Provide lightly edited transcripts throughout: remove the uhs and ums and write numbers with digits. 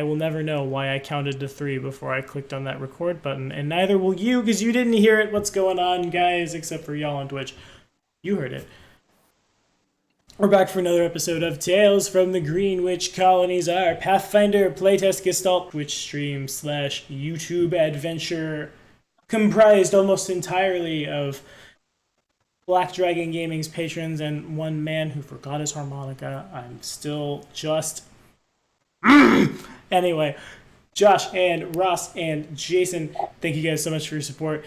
I will never know why I counted to 3 before I clicked on that record button, and neither will you, because you didn't hear it. What's going on, guys? Except for y'all on Twitch. You heard it. We're back for another episode of Tales from the Greenwich Colonies, our Pathfinder playtest Gestalt Twitch stream slash YouTube adventure comprised almost entirely of Black Dragon Gaming's patrons and one man who forgot his harmonica. I'm still just... Anyway, Josh and Ross and Jason, thank you guys so much for your support.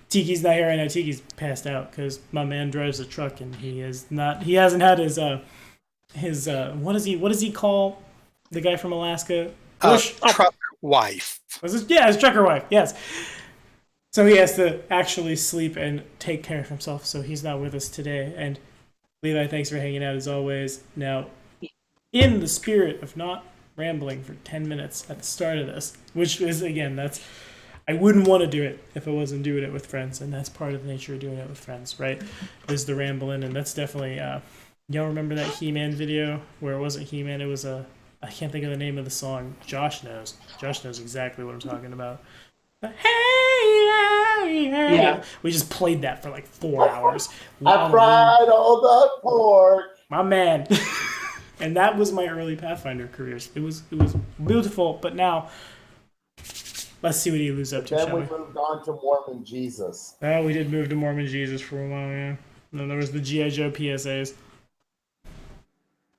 Tiki's not here right now. Tiki's passed out because my man drives a truck and he hasn't had his what does he call the guy from Alaska? Truck wife. Yeah, his trucker wife. Yes. So he has to actually sleep and take care of himself. So he's not with us today. And Levi, thanks for hanging out as always. Now, in the spirit of not rambling for 10 minutes at the start of this, which is again, I wouldn't want to do it if I wasn't doing it with friends, and that's part of the nature of doing it with friends, right? Is the rambling, and that's definitely y'all remember that He-Man video where it wasn't He-Man, it was I can't think of the name of the song. Josh knows exactly what I'm talking about. Hey, yeah. We just played that for like 4 hours. I fried all the pork. My man. And that was my early Pathfinder careers. It was beautiful, but now let's see what he lives up to. Then we moved on to Mormon Jesus. Oh, we did move to Mormon Jesus for a while, yeah. And then there was the G.I. Joe PSAs.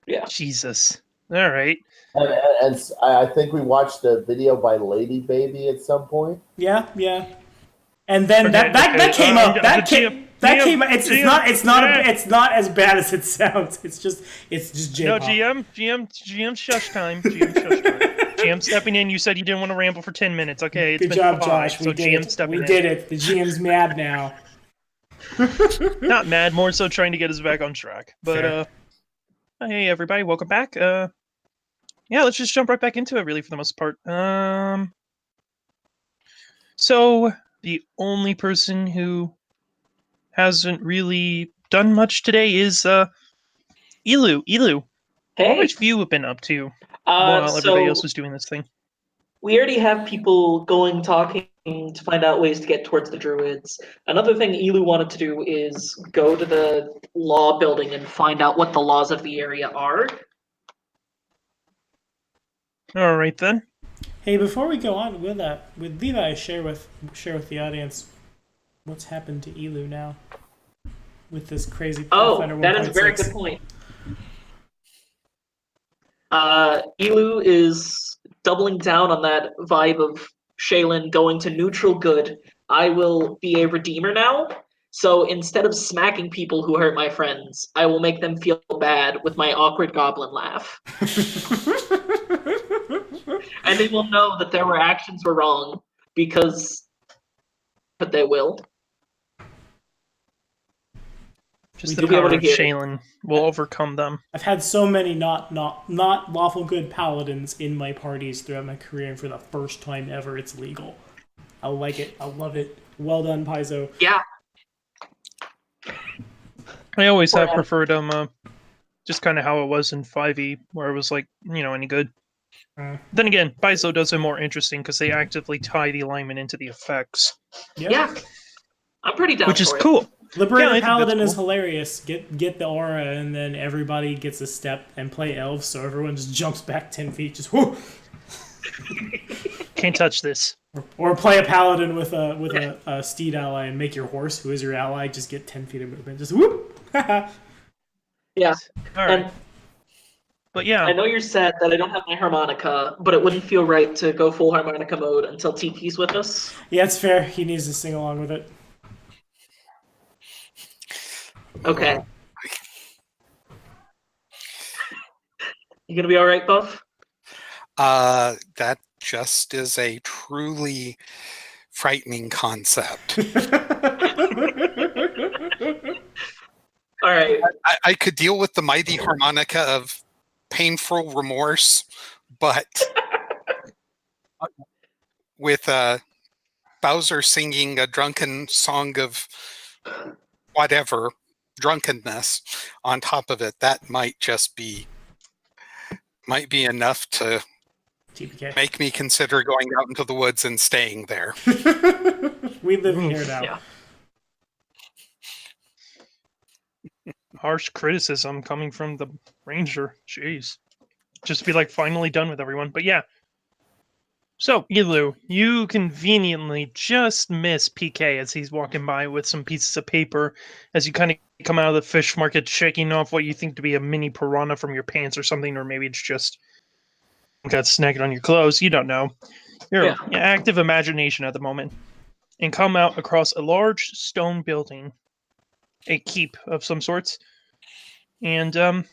Yeah. Jesus. All right. And I think we watched a video by Lady Baby at some point. Yeah. And then that came up. That came up. It's not as bad as it sounds. It's just J-pop. No, GM shush time. GM stepping in. You said you didn't want to ramble for 10 minutes. Okay, it's Good been job, 5, Josh. so GM stepping in. We did it. The GM's mad now. Not mad, more so trying to get us back on track. But hey everybody, welcome back. Yeah, let's just jump right back into it. Really, for the most part. So the only person who hasn't really done much today is Elu. Hey. What have you been up to while everybody else was doing this thing? We already have people talking to find out ways to get towards the druids. Another thing Elu wanted to do is go to the law building and find out what the laws of the area are. All right then. Hey, before we go on with that, would Levi share with the audience what's happened to Elu now with this crazy Pathfinder 1.6? That is a very good point. Elu is doubling down on that vibe of Shaylin going to neutral good. I will be a redeemer now. So instead of smacking people who hurt my friends, I will make them feel bad with my awkward goblin laugh. And they will know that their actions were wrong but they will. Just the power of Shaylin will overcome them. I've had so many not lawful good paladins in my parties throughout my career, and for the first time ever, it's legal. I like it. I love it. Well done, Paizo. Yeah. I always have preferred just kind of how it was in 5e, where it was like, any good. Then again, Paizo does it more interesting because they actively tie the alignment into the effects. Yeah. I'm pretty down Which is for cool. Liberator Paladin is hilarious. Get the aura, and then everybody gets a step and play elves, so everyone just jumps back 10 feet. Just whoo! Can't touch this. Or play a paladin with a steed ally and make your horse, who is your ally, just get 10 feet of movement. Just whoop! Yeah. All right. But yeah. I know you're sad that I don't have my harmonica, but it wouldn't feel right to go full harmonica mode until TP's with us. Yeah, it's fair. He needs to sing along with it. Okay. You gonna be alright, Buff? That just is a truly frightening concept. Alright. I could deal with the mighty harmonica of painful remorse, but with Bowser singing a drunken song of whatever, drunkenness on top of it, that might be enough to TPK. Make me consider going out into the woods and staying there. We live Oof. here now. Yeah. Harsh criticism coming from the ranger. Jeez. Just to be like finally done with everyone. But yeah. So, Ilu, you conveniently just miss PK as he's walking by with some pieces of paper as you kind of come out of the fish market shaking off what you think to be a mini piranha from your pants or something, or maybe it's just got snagged on your clothes. You don't know. Your active imagination at the moment. And come out across a large stone building, a keep of some sorts, and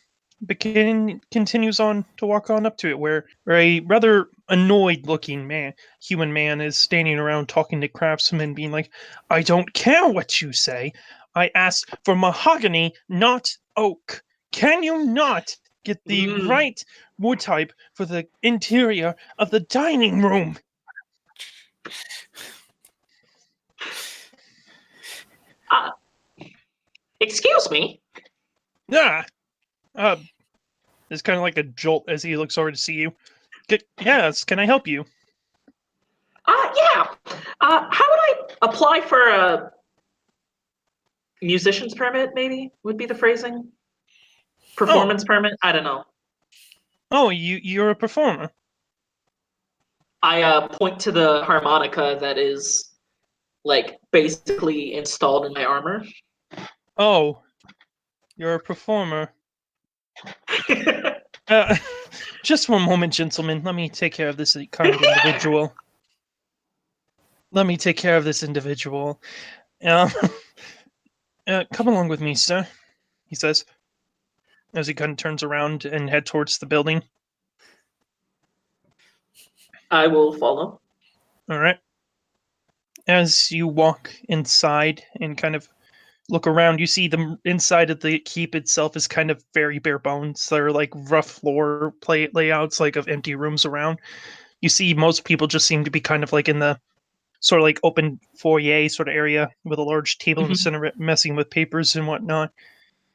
continues on to walk on up to it, where a rather annoyed-looking human man, is standing around talking to craftsmen, being like, "I don't care what you say. I asked for mahogany, not oak. Can you not get the right wood type for the interior of the dining room?" Excuse me. Yeah. It's kind of like a jolt as he looks over to see you. Yes, can I help you? Yeah. How would I apply for a musician's permit? Maybe would be the phrasing. Performance permit. I don't know. Oh, you're a performer. I point to the harmonica that is like basically installed in my armor. Oh, you're a performer. Just one moment, gentlemen. Let me take care of this kind individual. Let me take care of this individual. Come along with me, sir, he says, as he kind of turns around and head towards the building. I will follow. All right. As you walk inside and kind of look around, you see the inside of the keep itself is kind of very bare bones. There are like rough floor layouts like of empty rooms around. You see most people just seem to be kind of like in the sort of like open foyer sort of area with a large table in the center of it, messing with papers and whatnot,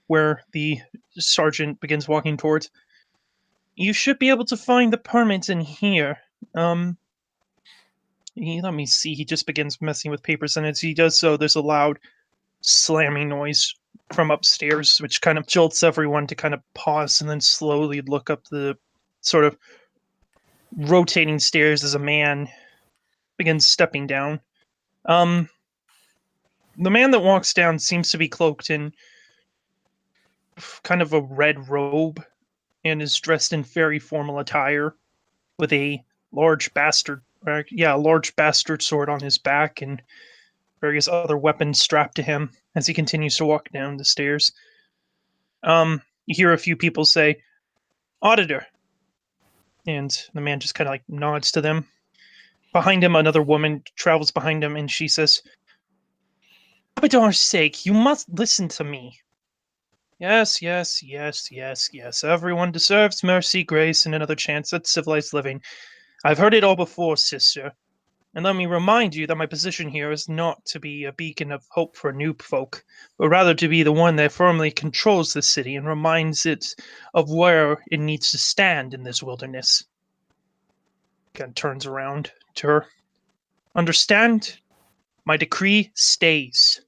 where the sergeant begins walking towards. You should be able to find the permits in here. Let me see. He just begins messing with papers, and as he does so, there's a loud slamming noise from upstairs, which kind of jolts everyone to kind of pause and then slowly look up the sort of rotating stairs as a man begins stepping down. The man that walks down seems to be cloaked in kind of a red robe and is dressed in very formal attire with a large bastard sword on his back and various other weapons strapped to him as he continues to walk down the stairs. You hear a few people say, "Auditor," and the man just kind of like nods to them. Behind him, another woman travels behind him, and she says, "For Abadar's sake, you must listen to me. Yes. Everyone deserves mercy, grace, and another chance at civilized living. I've heard it all before, sister. And let me remind you that my position here is not to be a beacon of hope for new folk, but rather to be the one that firmly controls the city and reminds it of where it needs to stand in this wilderness." Kind of turns around to her. "Understand? My decree stays.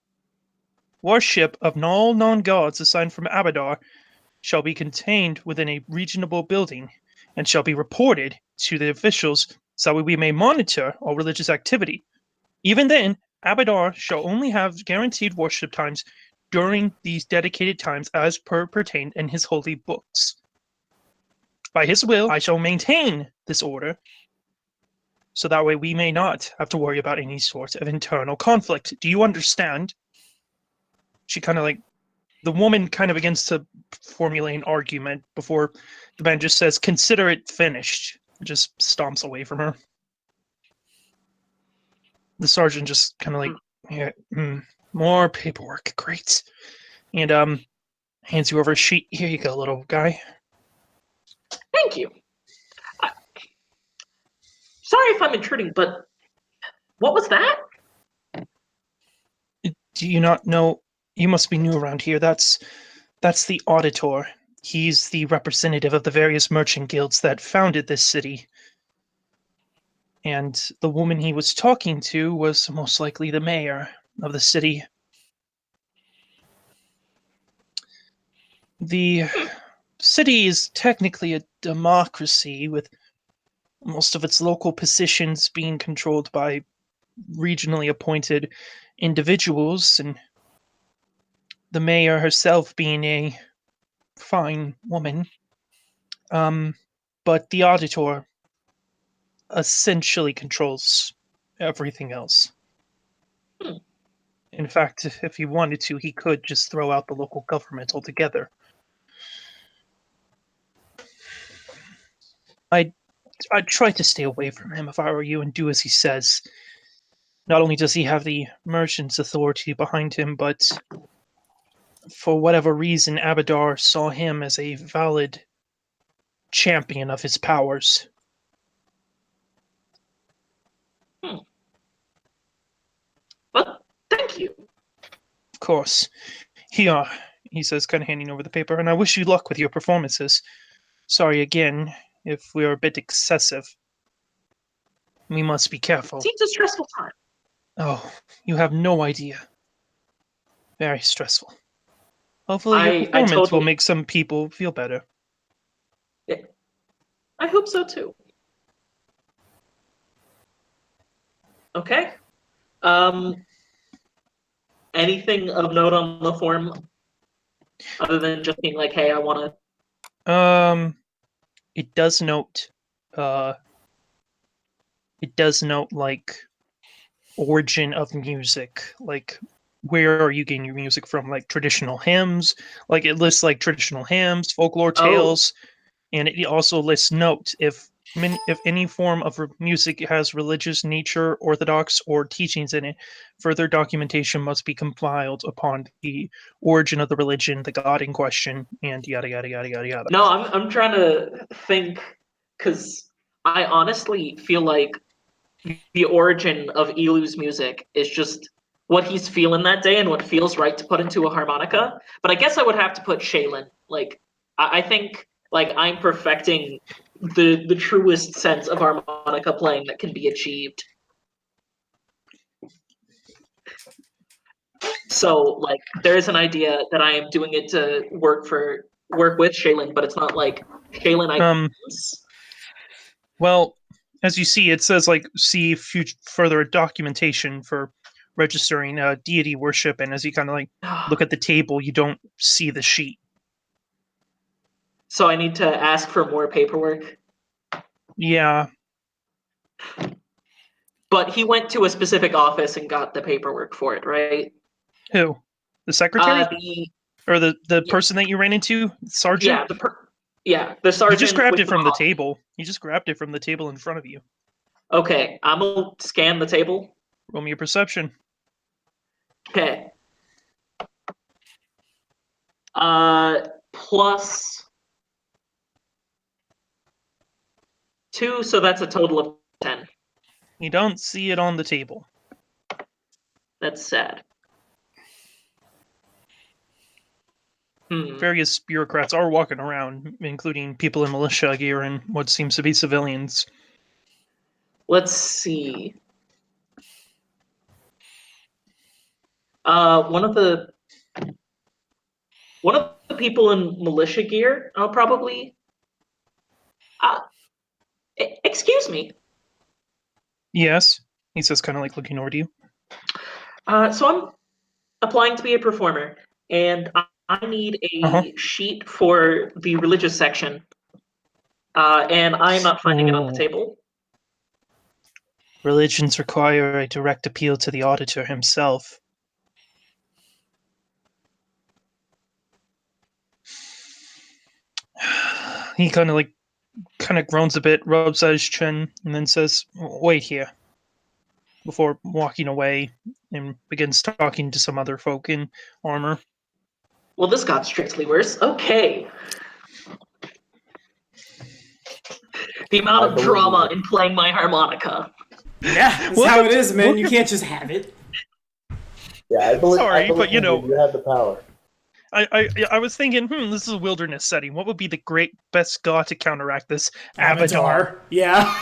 Worship of all non-gods assigned from Abadar shall be contained within a reasonable building and shall be reported to the officials so that we may monitor all religious activity. Even then, Abadar shall only have guaranteed worship times during these dedicated times as pertained in his holy books. By his will, I shall maintain this order so that way we may not have to worry about any sort of internal conflict. Do you understand?" She kind of like, the woman kind of begins to formulate an argument before the man just says, "Consider it finished," and just stomps away from her. The sergeant just kind of like, "Yeah, more paperwork, great," and hands you over a sheet. "Here you go, little guy." Thank you. Sorry if I'm intruding, but what was that? Do you not know? You must be new around here. That's the auditor. He's the representative of the various merchant guilds that founded this city. And the woman he was talking to was most likely the mayor of the city. The city is technically a democracy, with most of its local positions being controlled by regionally appointed individuals, and the mayor herself being a fine woman. But the auditor essentially controls everything else. Hmm. In fact, if he wanted to, he could just throw out the local government altogether. I'd try to stay away from him if I were you and do as he says. Not only does he have the merchant's authority behind him, but for whatever reason, Abadar saw him as a valid champion of his powers. Well, thank you. Of course. Here, he says, kind of handing over the paper, and I wish you luck with your performances. Sorry again if we are a bit excessive. We must be careful. Seems a stressful time. Oh, you have no idea. Very stressful. Hopefully your I performance will totally- make some people feel better. I hope so too. Okay. Anything of note on the form other than just being like, hey, I want to... It does note, like, origin of music, like, where are you getting your music from, like, traditional hymns, like, it lists, like, traditional hymns, folklore tales, and it also lists note, if any form of music has religious nature, orthodox, or teachings in it, further documentation must be compiled upon the origin of the religion, the god in question, and yada yada yada yada yada. No, I'm trying to think, because I honestly feel like the origin of Elu's music is just what he's feeling that day and what feels right to put into a harmonica. But I guess I would have to put Shaylin. Like, I think like I'm perfecting the truest sense of harmonica playing that can be achieved. So like there's an idea that I am doing it to work with Shaylin, but it's not like Shaylin items. Well, as you see, it says like see further documentation for registering deity worship, and as you kind of like look at the table, you don't see the sheet. So I need to ask for more paperwork. Yeah. But he went to a specific office and got the paperwork for it, right? Who? The secretary? Or the person that you ran into? Sergeant? Yeah, the sergeant. You just grabbed it from the table. You just grabbed it from the table in front of you. Okay, I'm gonna scan the table. Roll me a perception. Okay. Plus 2, so that's a total of 10. You don't see it on the table. That's sad. Various bureaucrats are walking around, including people in militia gear and what seems to be civilians. Let's see. One of the people in militia gear, I'll probably... excuse me. Yes, he says, kind of like looking over to you. So I'm applying to be a performer, and I need a sheet for the religious section, and I'm not finding it on the table. Religions require a direct appeal to the auditor himself. He kind of groans a bit, rubs at his chin, and then says, "Wait here," before walking away and begins talking to some other folk in armor. Well, this got strictly worse. Okay. The amount of drama in playing my harmonica. Yeah, that's how it is, man. You can't just have it. Yeah, I believe. Sorry, but you know, you have the power. I was thinking, this is a wilderness setting. What would be the best god to counteract this? Avatar. Yeah.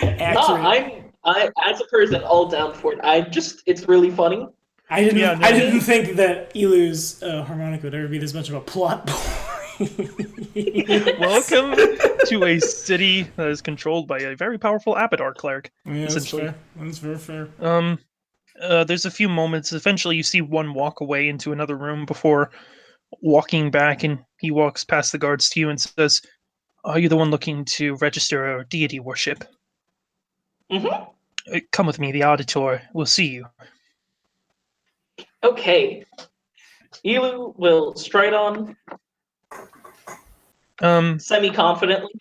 Accurate. I as a person all down for it. It's really funny. I didn't. Yeah, no. I didn't think that Elu's harmonica would ever be this much of a plot point. Welcome to a city that is controlled by a very powerful Abadar cleric. Yeah, that's Essentially. fair. That's very fair. There's a few moments. Eventually, you see one walk away into another room before walking back, and he walks past the guards to you and says, "Are you the one looking to register a deity worship? Mm-hmm. Come with me. The auditor will see you." Okay. Elu will stride on semi-confidently.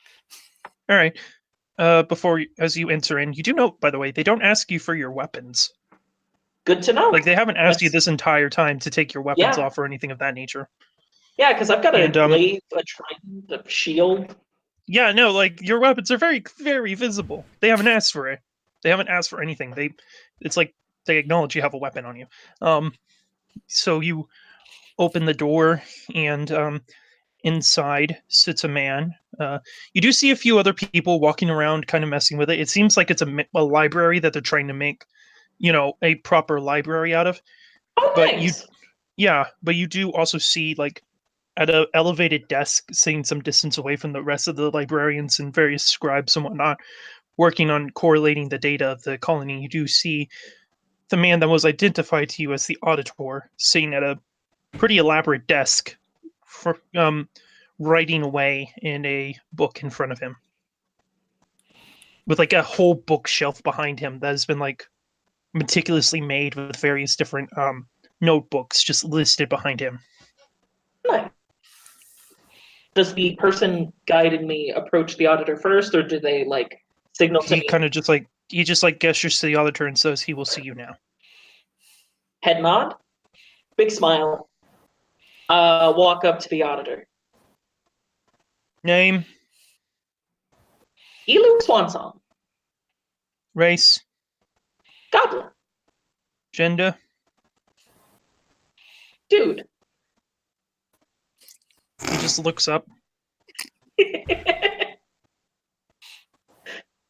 All right. As you enter in, you do note, by the way, they don't ask you for your weapons. Good to know. Like, they haven't asked you That's- this entire time to take your weapons Yeah. off or anything of that nature. Yeah, because I've got a And, glaive, a trident, a shield. Yeah, no, like, your weapons are very, very visible. They haven't asked for it. They haven't asked for anything. It's like they acknowledge you have a weapon on you. So you open the door, and inside sits a man. You do see a few other people walking around, kind of messing with it. It seems like it's a library that they're trying to make, a proper library out of. Oh, But nice. but you do also see, like, at a elevated desk, sitting some distance away from the rest of the librarians and various scribes and whatnot, working on correlating the data of the colony. You do see the man that was identified to you as the auditor sitting at a pretty elaborate desk, for, writing away in a book in front of him, with like a whole bookshelf behind him that has been like meticulously made with various different notebooks just listed behind him. Nice. Does the person guiding me approach the auditor first, or do they like signal to He me? kind of just like gestures to the auditor and says he will see you now. Head nod, big smile. Walk up to the auditor. Name, Elu Swansong, race, goblin, gender. dude. He just looks up.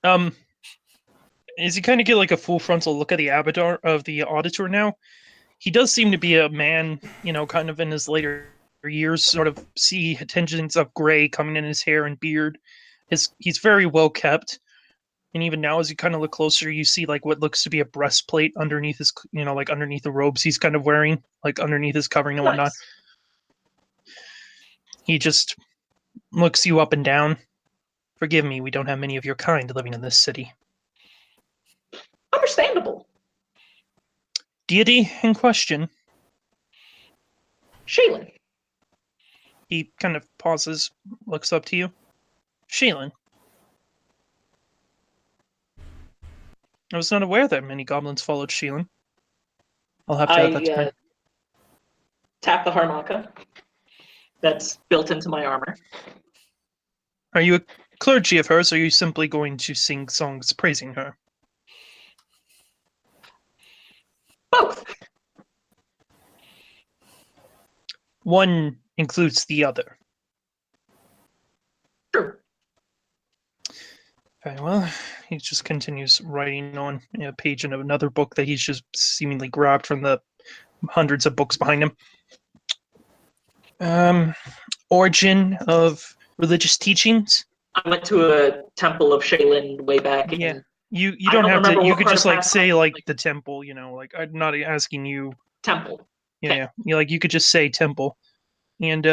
As you kind of get like a full frontal look at the avatar of the auditor now, he does seem to be a man, kind of in his later years, sort of see tinges of gray coming in his hair and beard. He's very well kept. And even now, as you kind of look closer, you see like what looks to be a breastplate underneath his, like underneath the robes he's kind of wearing, like underneath his covering and whatnot. Nice. He just looks you up and down. Forgive me, we don't have many of your kind living in this city. Understandable. Deity in question. Shaylin. He kind of pauses, looks up to you. Shaylin. I was not aware that many goblins followed Shaylin. I'll have to add that to my... Tap the harmonica that's built into my armor. Are you a clergy of hers, or are you simply going to sing songs praising her? Both. One includes the other. True. Okay, well, he just continues writing on a page in another book that he's just seemingly grabbed from the hundreds of books behind him. Origin of religious teachings. I went to a temple of Shaylin way back. Yeah. You I don't don't have to. remember You what could part just of like that say was, like like- the temple. Like I'm not asking you. Temple. Yeah, Okay. yeah. You could just say temple, and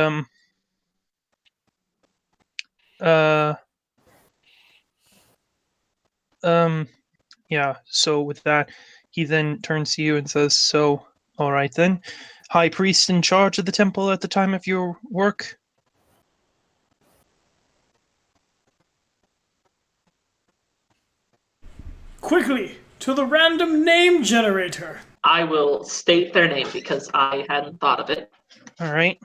yeah. So with that, he then turns to you and says, "So, all right then, high priest in charge of the temple at the time of your work." Quickly to the random name generator. I will state their name because I hadn't thought of it. All right.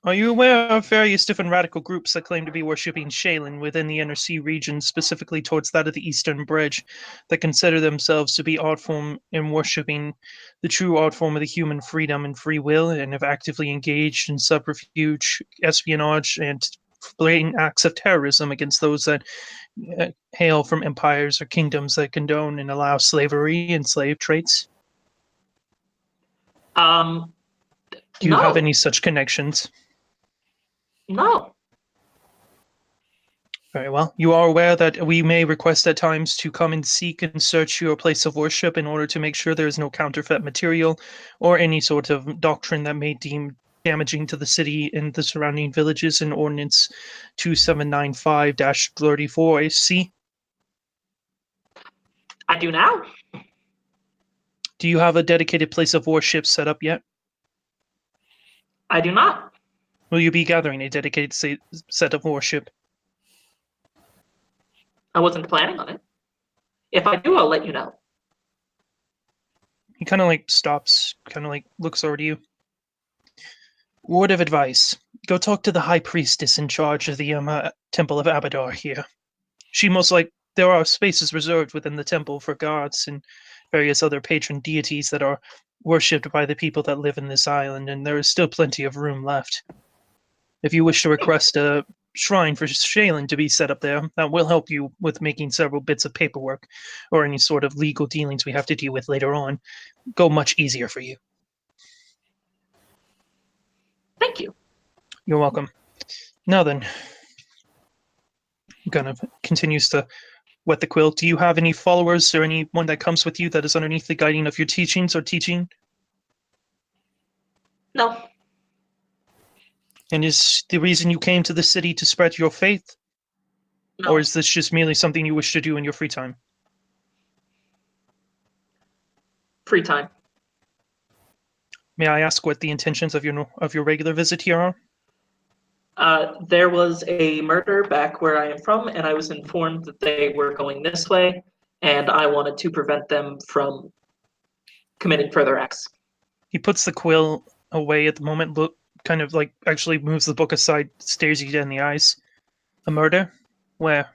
Are you aware of various different radical groups that claim to be worshipping Shaylin within the Inner Sea region, specifically towards that of the Eastern Bridge, that consider themselves to be art form in worshipping the true art form of the human freedom and free will, and have actively engaged in subterfuge, espionage, and blatant acts of terrorism against those that hail from empires or kingdoms that condone and allow slavery and slave trades? Do Do you have any such connections? No. Very well. You are aware that we may request at times to come and seek and search your place of worship in order to make sure there is no counterfeit material or any sort of doctrine that may deem damaging to the city and the surrounding villages in Ordinance 2795-34C. I do now. Do you have a dedicated place of worship set up yet? I do not. Will you be gathering a dedicated set of worship? I wasn't planning on it. If I do, I'll let you know. He kind of like stops, kind of like looks over to you. Word of advice. Go talk to the high priestess in charge of the Temple of Abadar here. She there are spaces reserved within the temple for gods and various other patron deities that are worshipped by the people that live in this island, and there is still plenty of room left. If you wish to request a shrine for Shaylin to be set up there, that will help you with making several bits of paperwork or any sort of legal dealings we have to deal with later on go much easier for you. Thank you. You're welcome. Now then, kind of continues to wet the quill. Do you have any followers or anyone that comes with you that is underneath the guiding of your teachings or teaching? No. And is the reason you came to the city to spread your faith? No. Or is this just merely something you wish to do in your free time? Free time. May I ask what the intentions of your regular visit here are? There was a murder back where I am from, and I was informed that they were going this way, and I wanted to prevent them from committing further acts. He puts the quill away at the moment, kind of like actually moves the book aside, stares you dead in the eyes. A murder? Where?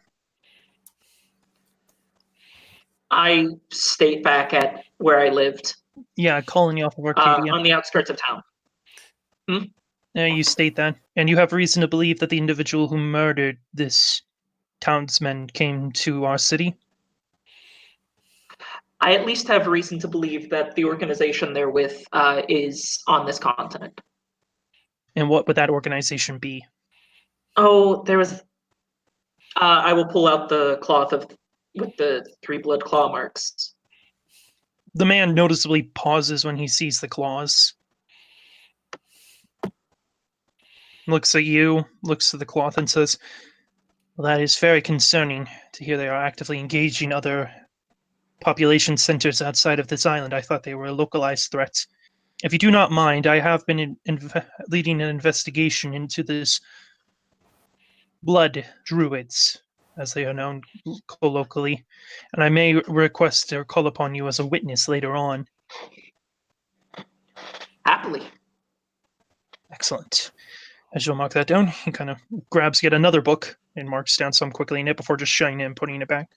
I stayed back at where I lived. Yeah, colony off of Arcadia. On the outskirts of town. Yeah, you state that. And you have reason to believe that the individual who murdered this townsman came to our city? I at least have reason to believe that the organization they're with is on this continent. And what would that organization be? Oh, there was... I will pull out the cloth with the 3 blood claw marks. The man noticeably pauses when he sees the claws. Looks at you, looks at the cloth and says, well, that is very concerning to hear they are actively engaging other population centers outside of this island. I thought they were localized threats. If you do not mind, I have been leading an investigation into this blood druids, as they are known colloquially, and I may request or call upon you as a witness later on. Happily. Excellent. As you'll mark that down, he kind of grabs yet another book and marks down some quickly in it before just shutting it and putting it back.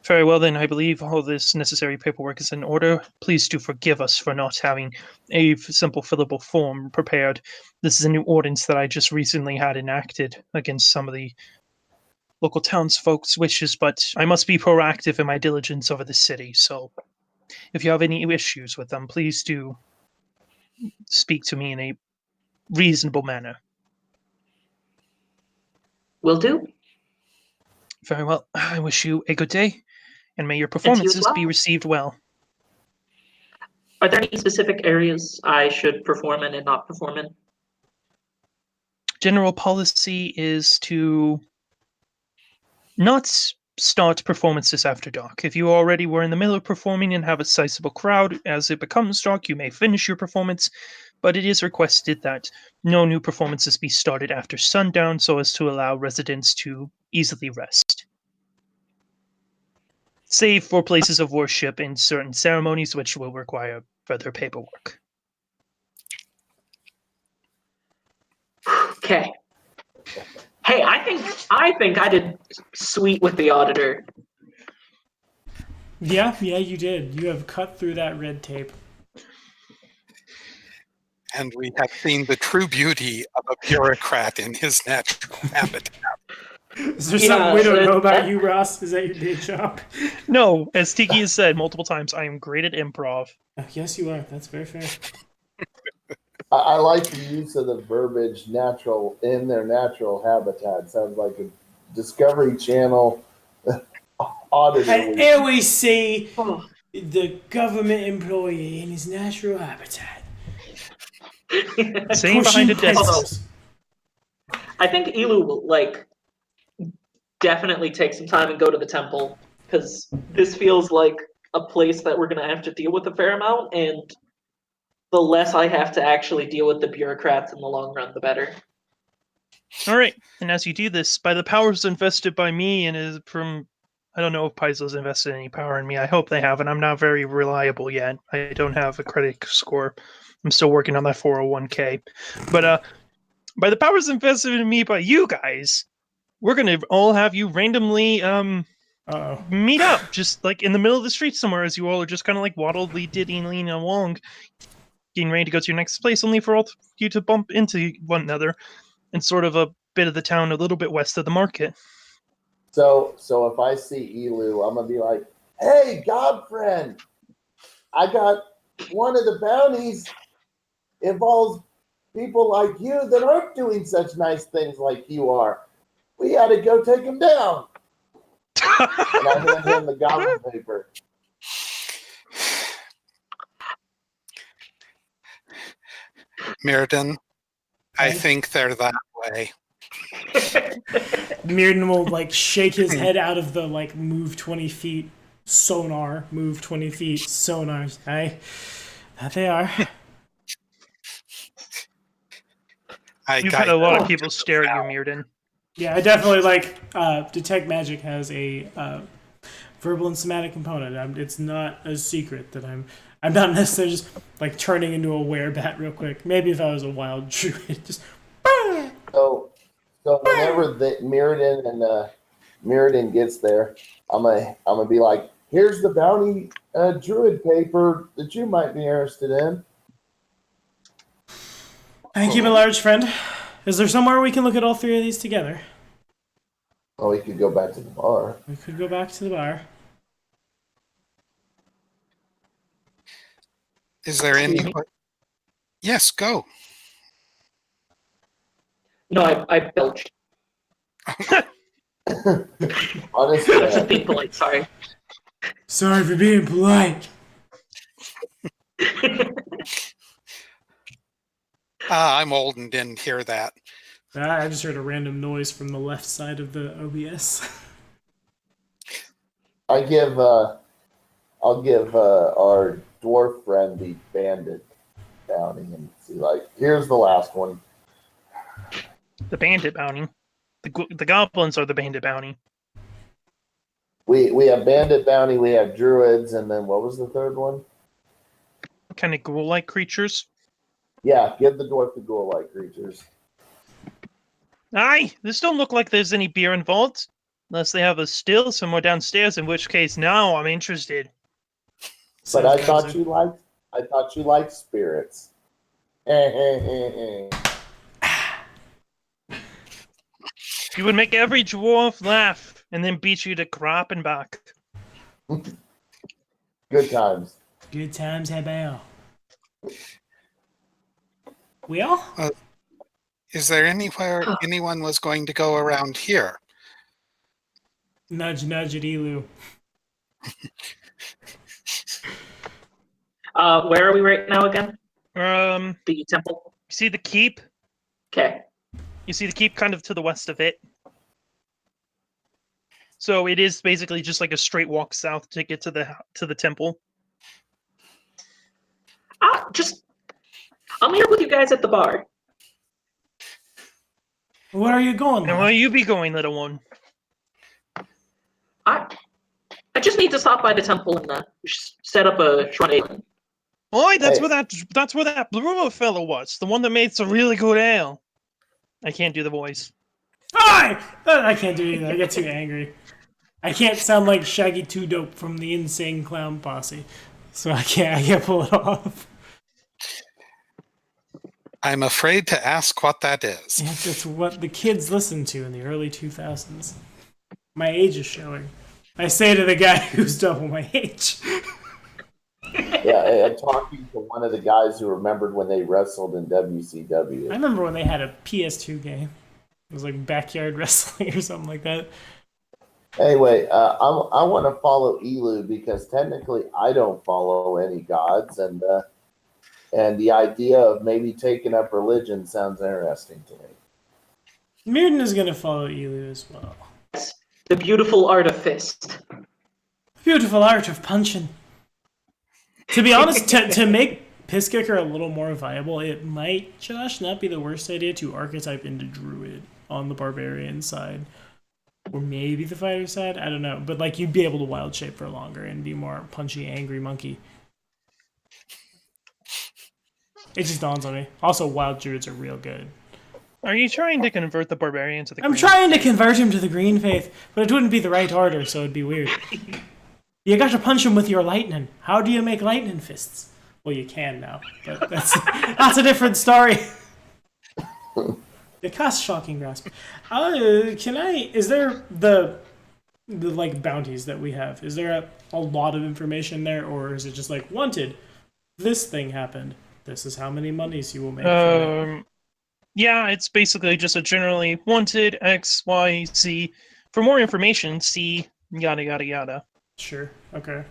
Very well then, I believe all this necessary paperwork is in order. Please do forgive us for not having a simple fillable form prepared. This is a new ordinance that I just recently had enacted against some of the local townsfolk's wishes, but I must be proactive in my diligence over the city, so if you have any issues with them, please do speak to me in a reasonable manner. Will do. Very well. I wish you a good day, and may your performances be received well. Are there any specific areas I should perform in and not perform in? General policy is to not start performances after dark. If you already were in the middle of performing and have a sizable crowd, as it becomes dark, you may finish your performance, but it is requested that no new performances be started after sundown so as to allow residents to easily rest. Save for places of worship and certain ceremonies which will require further paperwork. Okay. Hey, I think I did sweet with the auditor. Yeah, you did. You have cut through that red tape. And we have seen the true beauty of a bureaucrat in his natural habitat. Is there Yeah, something we don't know about that- you, Ross? Is that your day job? No, as Tiki has said multiple times, I am great at improv. Oh, yes, you are. That's very fair. I like the use of the verbiage "natural" in their natural habitat. Sounds like a Discovery Channel auditor. I always see Oh. the government employee in his natural habitat. Sitting behind a Pushing desk. pencils. I think Elu will definitely take some time and go to the temple because this feels like a place that we're gonna have to deal with a fair amount, and the less I have to actually deal with the bureaucrats in the long run, the better. All right, and as you do this, by the powers invested by me and is from, I don't know if Paizo's invested any power in me. I hope they haven't. I'm not very reliable yet. I don't have a credit score. I'm still working on that 401k. But by the powers invested in me by you guys, we're gonna all have you randomly Uh-oh. meet up, just like in the middle of the street somewhere, as you all are just kind of like waddledly diddying along, getting ready to go to your next place, only for all of you to bump into one another in sort of a bit of the town a little bit west of the market. So if I see Elu, I'm gonna be like, "Hey, Godfriend, I got one of the bounties involves people like you that aren't doing such nice things like you are. We got to go take them down." And I hand him the goblin paper. Mirrodin, I Okay. think they're that way. Mirrodin will shake his head out of the move 20 feet sonar. Move 20 feet sonar. Aye, that they are. You've had a lot of people stare at you, Mirrodin. Yeah, I definitely detect magic has a verbal and somatic component. It's not a secret that I'm not necessarily just turning into a werebat real quick. Maybe if I was a wild druid, just. So whenever Mirrodin and Mirrodin gets there, I'm gonna be like, "Here's the bounty druid paper that you might be interested in." Thank you, my large friend. Is there somewhere we can look at all three of these together? Oh, we could go back to the bar. We could go back to the bar. Is there any? Excuse me? Yes, go. No, I belched. Honestly, I was just being polite, sorry. Sorry for being polite. I'm old and didn't hear that. I just heard a random noise from the left side of the OBS. I'll give our dwarf friend the bandit bounty and see, here's the last one. The bandit bounty. The goblins are the bandit bounty. We have bandit bounty, we have druids, and then what was the third one? Kind of ghoul-like creatures. Yeah, give the dwarf the ghoul-like creatures. Aye, this don't look like there's any beer involved. Unless they have a still somewhere downstairs, in which case now I'm interested. But I thought you liked spirits. You would make every dwarf laugh and then beat you to crap and back. Good times. Good times, Hebel. Well? Is there anywhere anyone was going to go around here? Nudge, nudge at Elu. Where are we right now again? You The temple? see the keep? Okay. You see the keep kind of to the west of it. So it is basically just like a straight walk south to get to the temple. I'll meet up with you guys at the bar. Where are you going, And lad? where you be going, little one? I just need to stop by the temple and set up a shrine. Oi, that's Hey. where that brewer fellow was. The one that made some really good ale. I can't do the voice. Hi! I can't do either. I get too angry. I can't sound like Shaggy 2 Dope from the Insane Clown Posse. So I can't pull it off. I'm afraid to ask what that is. It's what the kids listened to in the early 2000s. My age is showing. I say to the guy who's double my age. Yeah, and talking to one of the guys who remembered when they wrestled in WCW. I remember when they had a PS2 game. It was like Backyard Wrestling or something like that. Anyway, I want to follow Elu because technically I don't follow any gods, and the idea of maybe taking up religion sounds interesting to me. Mirden is going to follow Elu as well. The beautiful art of fist. Beautiful art of punching. To be honest, to make Pisskicker a little more viable, it might, Josh, not be the worst idea to archetype into Druid on the Barbarian side. Or maybe the Fighter side, I don't know. But like you'd be able to wild shape for longer and be more punchy, angry monkey. It just dawns on me. Also, wild Druids are real good. Are you trying to convert the barbarian to the I'm green? trying to convert him to the green faith, but it wouldn't be the right order, so it'd be weird. You got to punch him with your lightning. How do you make lightning fists? Well, you can now, but that's a different story. It costs shocking grasp. Is there the like bounties that we have? Is there a lot of information there, or is it just like wanted? This thing happened. This is how many monies you will make. From it. Yeah, it's basically just a generally wanted X, Y, Z. For more information, see yada yada yada. Sure. Okay.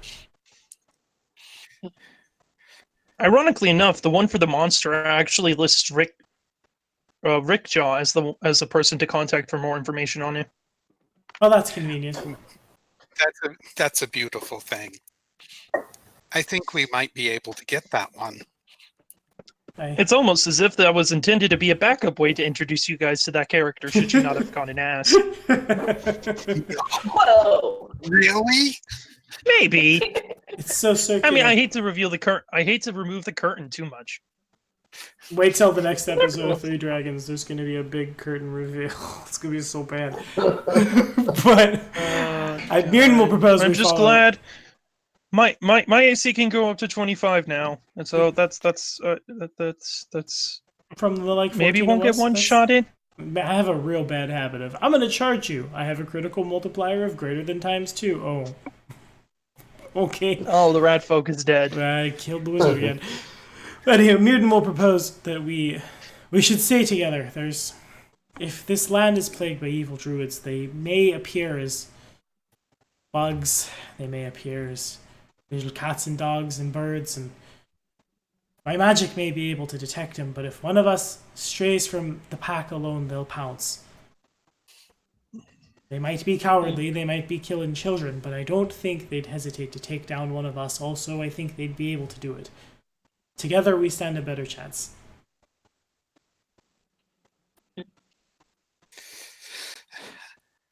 Ironically enough, the one for the monster actually lists Rickjaw as the person to contact for more information on it. Oh, that's convenient. That's a beautiful thing. I think we might be able to get that one. It's almost as if that was intended to be a backup way to introduce you guys to that character, should you not have gone and asked. Whoa! Really? Maybe. It's so circular. I mean, I hate to reveal the curtain. I hate to remove the curtain too much. Wait till the next episode of Three Dragons. There's going to be a big curtain reveal. It's going to be so bad. But Mirren will propose. I'm just glad. My AC can go up to 25 now, and so that's from the like. Maybe won't get one shot in. I have a real bad habit of I'm going to charge you. I have a critical multiplier of greater than ×2. Oh, okay. Oh, the rat folk is dead. I killed the wizard again. But anyway, Mirden will propose that we should stay together. If this land is plagued by evil druids, they may appear as bugs. They may appear as little cats and dogs and birds, and my magic may be able to detect them, but if one of us strays from the pack alone, they'll pounce. They might be cowardly, they might be killing children, but I don't think they'd hesitate to take down one of us. Also, I think they'd be able to do it. Together, we stand a better chance.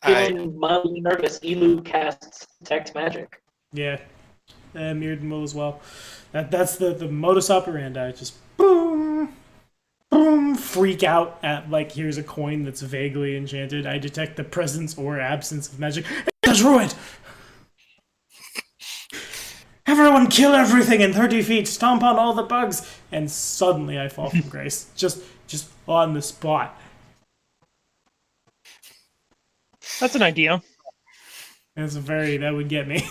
Feeling mildly nervous, Elu casts Detect Magic. Yeah. Mirden will as well. That's the modus operandi. Just boom, boom, freak out at like here's a coin that's vaguely enchanted. I detect the presence or absence of magic. It's a druid. Everyone kill everything in 30 feet. Stomp on all the bugs, and suddenly I fall from grace. Just on the spot. That's an idea. That would get me.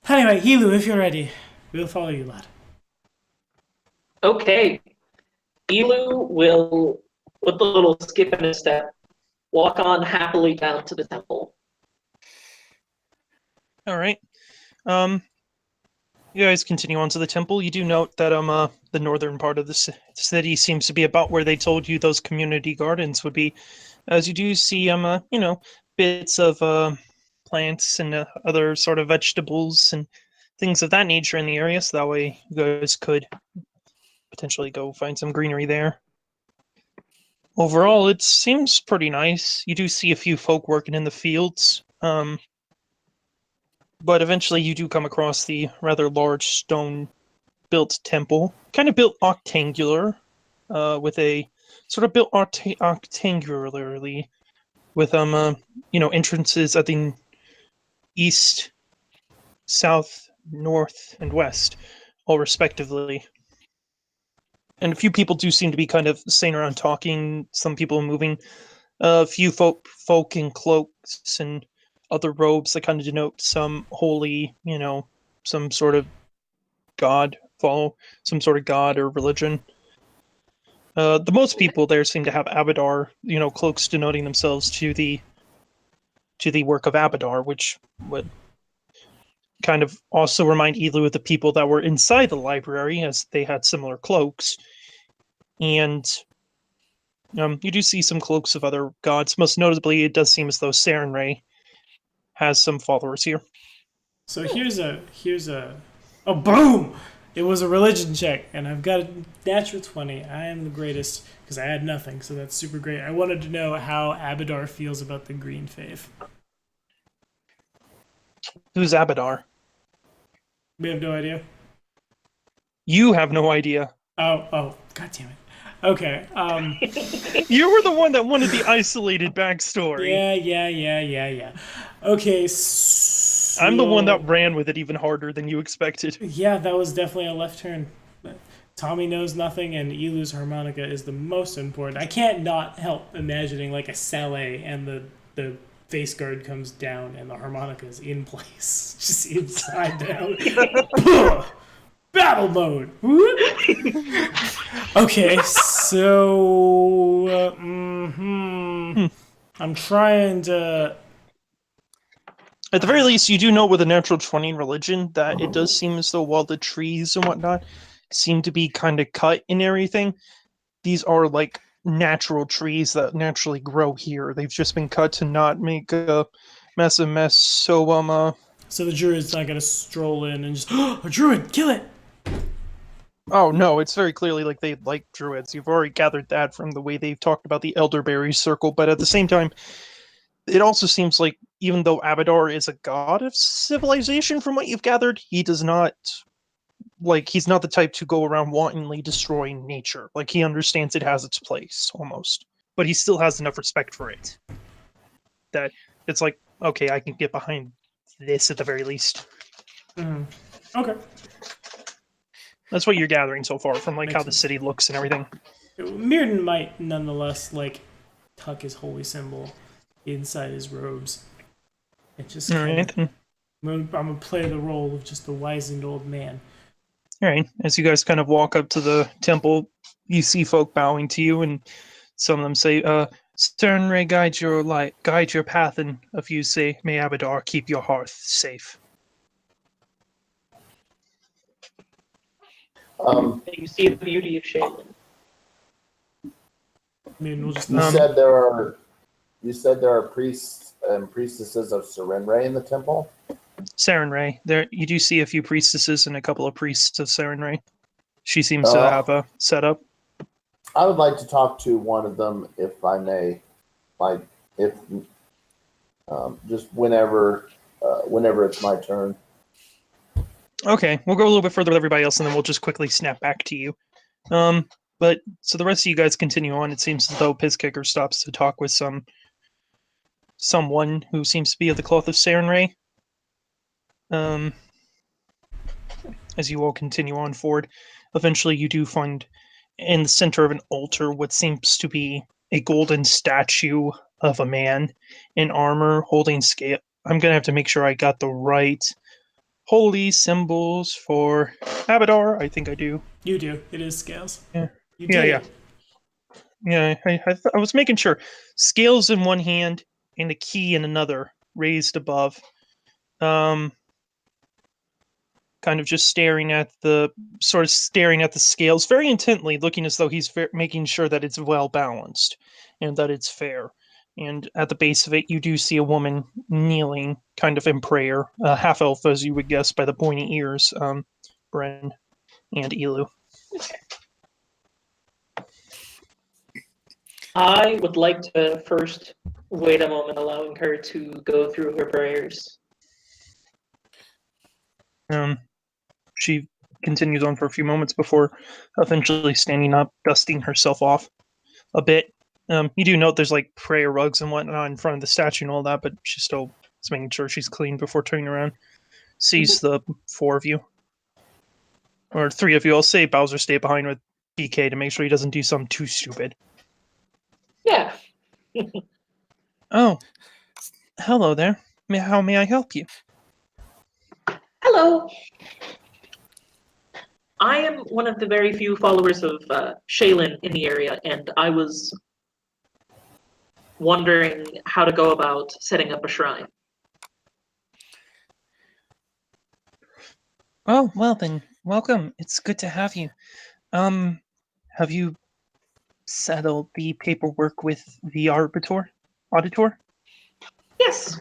Anyway, Helu, if you're ready, we'll follow you, lad. Okay. Elu will, with a little skip in his step, walk on happily down to the temple. All right. You guys continue on to the temple. You do note that the northern part of the city seems to be about where they told you those community gardens would be, as you do see bits of plants and other sort of vegetables and things of that nature in the area, so that way you guys could potentially go find some greenery there. Overall, it seems pretty nice. You do see a few folk working in the fields, but eventually you do come across the rather large stone-built temple, kind of built octangular, with a sort of built octangularly, with entrances at the east, south, north, and west, all respectively. And a few people do seem to be kind of sitting around talking. Some people moving. A few folk in cloaks and other robes that kind of denote some holy, some sort of god, follow some sort of god or religion. The most people there seem to have Abadar, cloaks denoting themselves to the work of Abadar, which would kind of also remind Elu of the people that were inside the library, as they had similar cloaks. And you do see some cloaks of other gods. Most notably, it does seem as though Sarenrae has some followers here. So here's a oh boom! It was a religion check, and I've got a natural 20. I am the greatest because I had nothing, so that's super great. I wanted to know how Abadar feels about the green faith. Who's Abadar? We have no idea. You have no idea. Oh, god damn it. Okay. You were the one that wanted the isolated backstory. Yeah. Okay. So, I'm the one that ran with it even harder than you expected. Yeah, that was definitely a left turn. Tommy knows nothing, and Elu's harmonica is the most important. I can't not help imagining like a Saleh, and the face guard comes down, and the harmonica is in place, just inside down. Battle mode. Okay, so I'm trying to. At the very least, you do know with a natural 20 in religion that it does seem as though while the trees and whatnot seem to be kind of cut and everything, these are like natural trees that naturally grow here. They've just been cut to not make a mess. So So the druid's not gonna stroll in and just a druid, kill it. Oh no, it's very clearly like they like druids. You've already gathered that from the way they've talked about the elderberry circle, but at the same time, it also seems like even though Abadar is a god of civilization, from what you've gathered, he does not he's not the type to go around wantonly destroying nature. Like he understands it has its place almost, but he still has enough respect for it that it's like, okay, I can get behind this at the very least. Okay. That's what you're gathering so far from like Makes how the sense. city looks and everything. Mirden might nonetheless like tuck his holy symbol inside his robes. And just All right. I'm gonna play the role of just the wizened old man. All right. As you guys kind of walk up to the temple, you see folk bowing to you, and some of them say, Sternray, guide your light, guide your path, and a few say, may Abadar keep your hearth safe. You see the beauty of Shaylin. Mirden will just You said there are priests and priestesses of Serenray in the temple. Sarenrae. There, you do see a few priestesses and a couple of priests of Sarenrae. She seems to have a setup. I would like to talk to one of them, if I may. Like, if just whenever it's my turn. Okay, we'll go a little bit further with everybody else, and then we'll just quickly snap back to you. But so the rest of you guys continue on. It seems as though Pizkicker stops to talk with someone who seems to be of the cloth of Sarenrae. As you all continue on forward, eventually you do find in the center of an altar what seems to be a golden statue of a man in armor holding scale. I'm gonna have to make sure I got the right holy symbols for Abadar. I think I do. You do. It is scales. Yeah. You Yeah, did yeah. it. Yeah, I was making sure. Scales in one hand and a key in another, raised above. Kind of just staring at the scales very intently, looking as though he's making sure that it's well balanced and that it's fair. And at the base of it, you do see a woman kneeling, kind of in prayer, half elf, as you would guess by the pointy ears, Bren and Elu. I would like to first wait a moment, allowing her to go through her prayers. She continues on for a few moments before eventually standing up, dusting herself off a bit. You do note there's like prayer rugs and whatnot in front of the statue and all that, but she still is making sure she's clean before turning around. Sees the four of you. Or three of you. I'll say Bowser stay behind with PK to make sure he doesn't do something too stupid. Yeah. Oh, hello there. How may I help you? Hello. I am one of the very few followers of Shaylin in the area, and I was wondering how to go about setting up a shrine. Oh, well then, welcome. It's good to have you. Have you settled the paperwork with the auditor? Yes.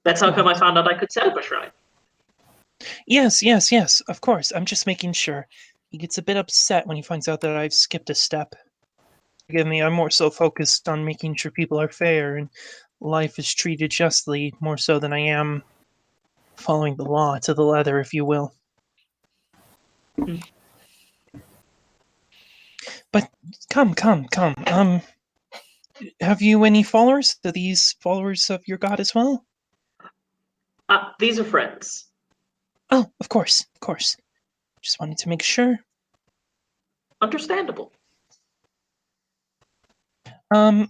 That's how come I found out I could set up a shrine. Yes, of course. I'm just making sure. He gets a bit upset when he finds out that I've skipped a step. Forgive me, I'm more so focused on making sure people are fair and life is treated justly, more so than I am following the law to the letter, if you will. Hmm. But come. Have you any followers? Are these followers of your god as well? These are friends. Oh, of course. Just wanted to make sure. Understandable. Come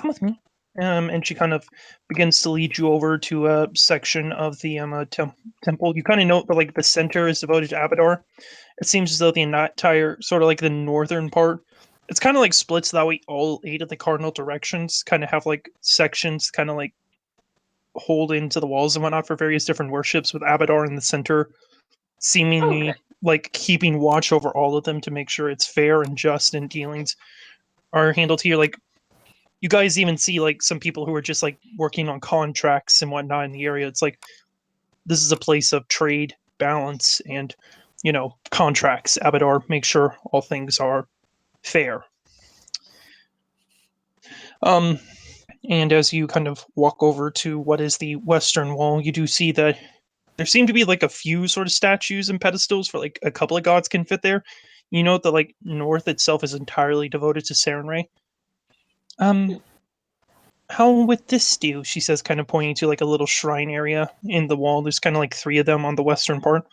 with me. And she kind of begins to lead you over to a section of the temple. You kind of note that like the center is devoted to Abadar. It seems as though the entire sort of like the northern part, it's kind of like splits that way. All 8 of the cardinal directions kind of have like sections, kind of like hold into the walls and whatnot for various different worships. With Abadar in the center, seemingly like keeping watch over all of them to make sure it's fair and just and dealings are handled here. Like you guys even see like some people who are just like working on contracts and whatnot in the area. It's like this is a place of trade, balance, and contracts. Abadar makes sure all things are fair. And as you kind of walk over to what is the western wall, you do see that there seem to be like a few sort of statues and pedestals for like a couple of gods can fit there. You note that like north itself is entirely devoted to Sarenrae. How would this do? She says, kind of pointing to like a little shrine area in the wall. There's kind of like 3 of them on the western part.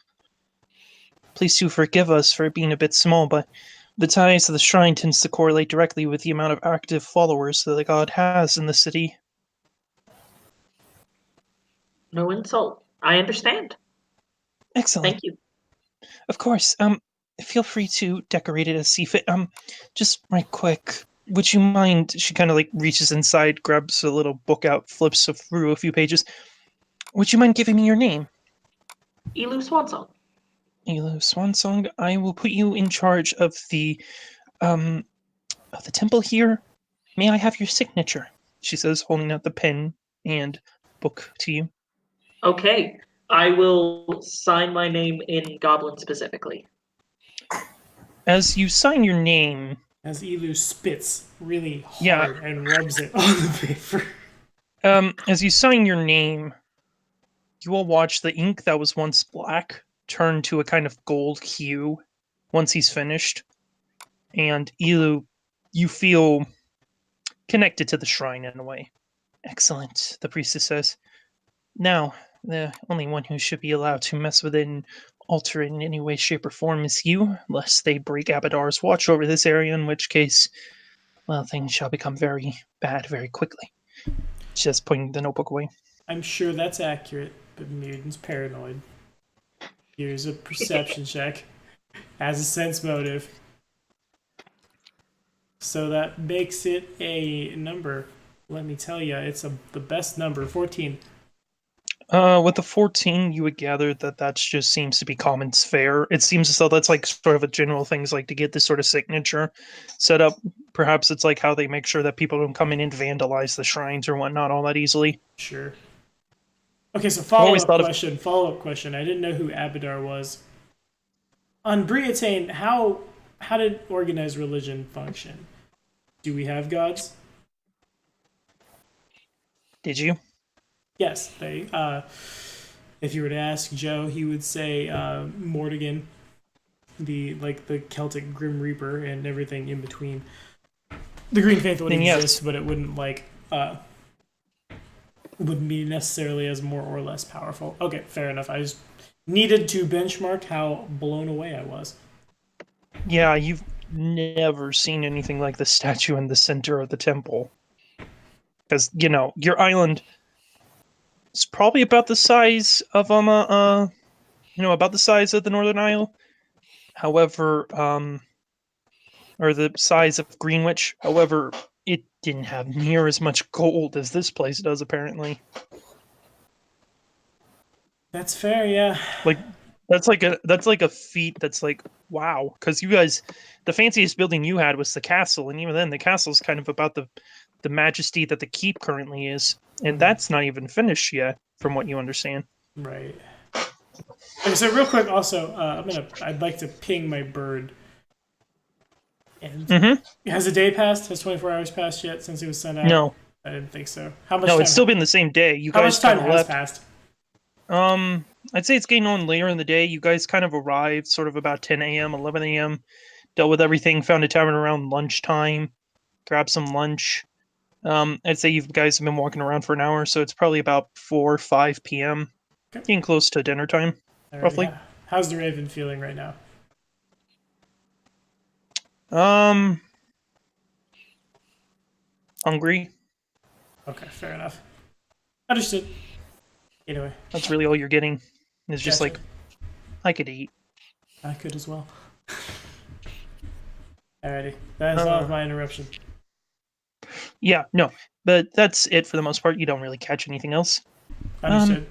Please do forgive us for it being a bit small, but the ties to the shrine tends to correlate directly with the amount of active followers that the god has in the city. No insult. I understand. Excellent. Thank you. Of course. Feel free to decorate it as see fit. Just right quick. Would you mind? She kind of like reaches inside, grabs a little book out, flips through a few pages. Would you mind giving me your name? Elu Swansong. Elo Swansong. I will put you in charge of the temple here. May I have your signature? She says, holding out the pen and book to you. Okay. I will sign my name in Goblin specifically. As you sign your name, As Elu spits really hard Yeah. and rubs it on the paper. as you sign your name, you will watch the ink that was once black turn to a kind of gold hue once he's finished. And Elu, you feel connected to the shrine in a way. Excellent, the priestess says. Now, the only one who should be allowed to mess with it and alter it in any way, shape, or form is you, lest they break Abadar's watch over this area, in which case, well, things shall become very bad very quickly. Just putting the notebook away. I'm sure that's accurate, but Mutan's paranoid. Here's a perception check. As a sense motive. So that makes it a number. Let me tell you, it's the best number, 14. With the 14, you would gather that just seems to be common fare. It seems as though that's like sort of a general thing, is like to get this sort of signature set up. Perhaps it's like how they make sure that people don't come in and vandalize the shrines or whatnot all that easily. Sure. Okay, so always follow-up thought of- question. I didn't know who Abadar was. On Briatane, how did organized religion function? Do we have gods? Did you? Yes, they. If you were to ask Joe, he would say Mortigan, the Celtic Grim Reaper, and everything in between. The Green Faith would Then yes. exist, but it wouldn't wouldn't be necessarily as more or less powerful. Okay, fair enough. I just needed to benchmark how blown away I was. Yeah, you've never seen anything like the statue in the center of the temple. Because, your island is probably about the size of about the size of the Northern Isle. However, or the size of Greenwich. However, it didn't have near as much gold as this place does, apparently. That's fair, yeah. Like that's like a feat that's like wow, because you guys, the fanciest building you had was the castle, and even then the castle's kind of about the majesty that the keep currently is, and that's not even finished yet, from what you understand. Right. Okay, so real quick, also, I'd like to ping my bird. And has a day passed? Has 24 hours passed yet since he was sent out? No, I didn't think so. How much? no, time it's still been the same day. You How guys much time kind of has left. passed? I'd say it's getting on later in the day. You guys kind of arrived sort of about 10 a.m., 11 a.m., dealt with everything, found a tavern around lunchtime, grabbed some lunch. I'd say you guys have been walking around for an hour, so it's probably about 4 or 5 p.m., getting close to dinner time, roughly. How's the Raven feeling right now? Hungry. Okay, fair enough. Understood. Anyway. That's really all you're getting. It's just Gotcha. like, I could eat. I could as well. Alrighty. That is all of my interruption. Yeah, no. But that's it for the most part. You don't really catch anything else. Understood.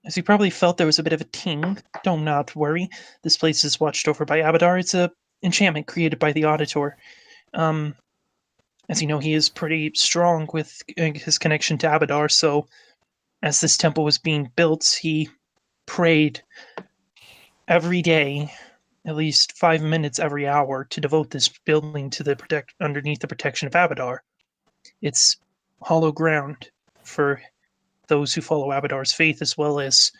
As you probably felt, there was a bit of a ting. Don't not worry. This place is watched over by Abadar. It's a enchantment created by the Auditor. As you know, he is pretty strong with his connection to Abadar, so as this temple was being built, he prayed every day, at least 5 minutes every hour, to devote this building to underneath the protection of Abadar. It's hollow ground for those who follow Abadar's faith, as well as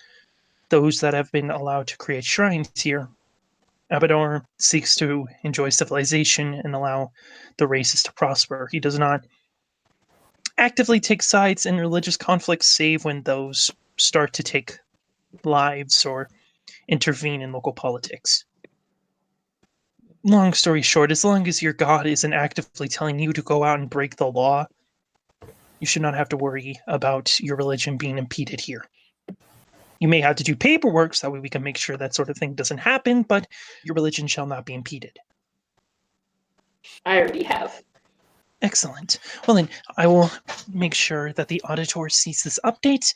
those that have been allowed to create shrines here. Abadar seeks to enjoy civilization and allow the races to prosper. He does not actively take sides in religious conflicts, save when those start to take lives or intervene in local politics. Long story short, as long as your god isn't actively telling you to go out and break the law, you should not have to worry about your religion being impeded here. You may have to do paperwork so that way we can make sure that sort of thing doesn't happen, but your religion shall not be impeded. I already have. Excellent. Well then, I will make sure that the auditor sees this update.